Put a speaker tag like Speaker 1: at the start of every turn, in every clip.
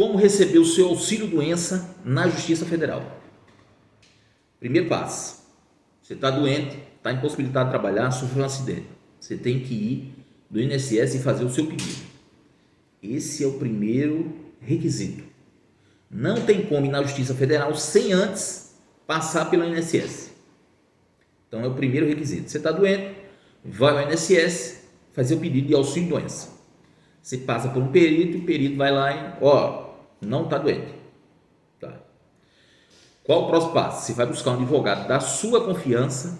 Speaker 1: Como receber o seu auxílio-doença na Justiça Federal? Primeiro passo: você está doente, está impossibilitado de trabalhar, sofreu um acidente. Você tem que ir do INSS e fazer o seu pedido. Esse é o primeiro requisito. Não tem como ir na Justiça Federal sem antes passar pelo INSS. Então é o primeiro requisito. Você está doente, vai ao INSS fazer o pedido de auxílio-doença. Você passa por um perito, o perito vai lá e, não está doente. Tá. Qual o próximo passo? Você vai buscar um advogado da sua confiança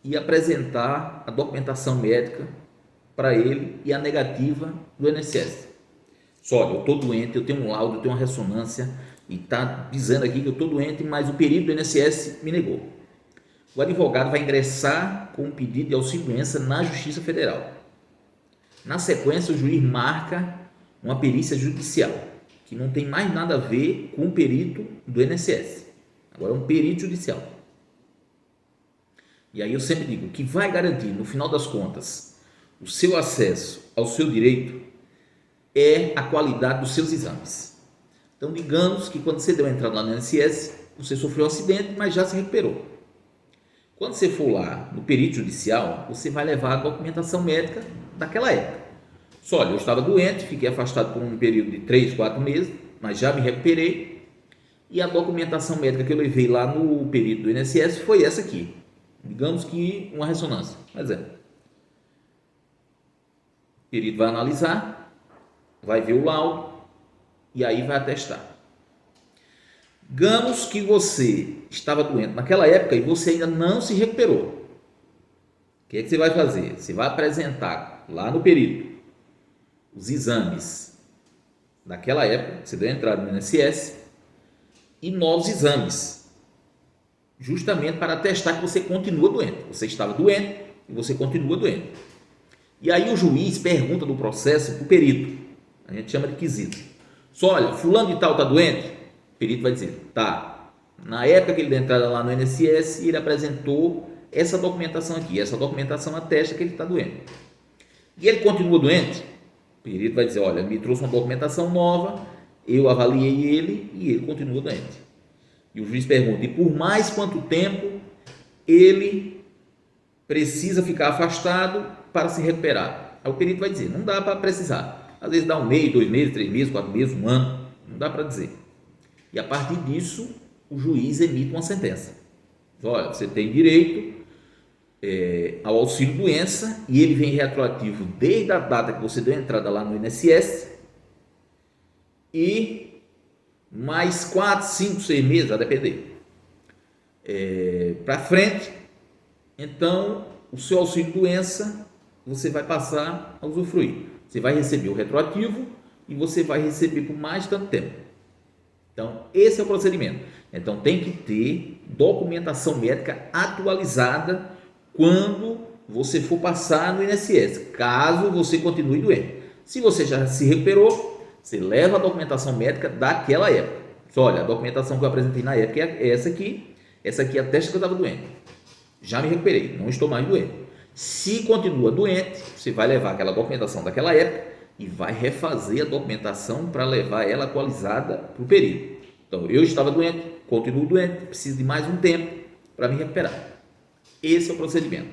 Speaker 1: e apresentar a documentação médica para ele e a negativa do INSS. Só, olha, eu estou doente, eu tenho um laudo, eu tenho uma ressonância e está dizendo aqui que eu estou doente, mas o perito do INSS me negou. O advogado vai ingressar com um pedido de auxílio-doença na Justiça Federal. Na sequência, o juiz marca uma perícia judicial, que não tem mais nada a ver com o perito do INSS. Agora é um perito judicial. E aí eu sempre digo, o que vai garantir, no final das contas, o seu acesso ao seu direito é a qualidade dos seus exames. Então, digamos que quando você deu a entrada lá no INSS, você sofreu um acidente, mas já se recuperou. Quando você for lá no perito judicial, você vai levar a documentação médica daquela época. Só, olha, eu estava doente, fiquei afastado por um período de 3, 4 meses, mas já me recuperei. E a documentação médica que eu levei lá no perito do INSS foi essa aqui. Digamos que uma ressonância. Mas o perito vai analisar, vai ver o laudo e aí vai atestar. Digamos que você estava doente naquela época e você ainda não se recuperou. O que é que você vai fazer? Você vai apresentar lá no perito os exames daquela época, você deu entrada no INSS, e novos exames, justamente para atestar que você continua doente. Você estava doente e você continua doente. E aí o juiz pergunta do processo para o perito, a gente chama de quesito. Só, olha, fulano de tal está doente? O perito vai dizer, tá. Na época que ele deu entrada lá no INSS, ele apresentou essa documentação aqui. Essa documentação atesta que ele está doente. E ele continua doente? O perito vai dizer, olha, me trouxe uma documentação nova, eu avaliei ele e ele continua doente. E o juiz pergunta, e por mais quanto tempo ele precisa ficar afastado para se recuperar? Aí o perito vai dizer, não dá para precisar. Às vezes dá 1 mês, 2 meses, 3 meses, 4 meses, 1 ano, não dá para dizer. E a partir disso, o juiz emite uma sentença. Olha, você tem direito ao auxílio-doença e ele vem retroativo desde a data que você deu entrada lá no INSS e mais 4, 5, 6 meses, a depender, para frente. Então, o seu auxílio-doença você vai passar a usufruir. Você vai receber o retroativo e você vai receber por mais tanto tempo. Então, esse é o procedimento. Então, tem que ter documentação médica atualizada quando você for passar no INSS, caso você continue doente. Se você já se recuperou, você leva a documentação médica daquela época. Só, olha, a documentação que eu apresentei na época é essa aqui atesta que eu estava doente. Já me recuperei, não estou mais doente. Se continua doente, você vai levar aquela documentação daquela época e vai refazer a documentação para levar ela atualizada para o perito. Então, eu estava doente, continuo doente, preciso de mais um tempo para me recuperar. Esse é o procedimento.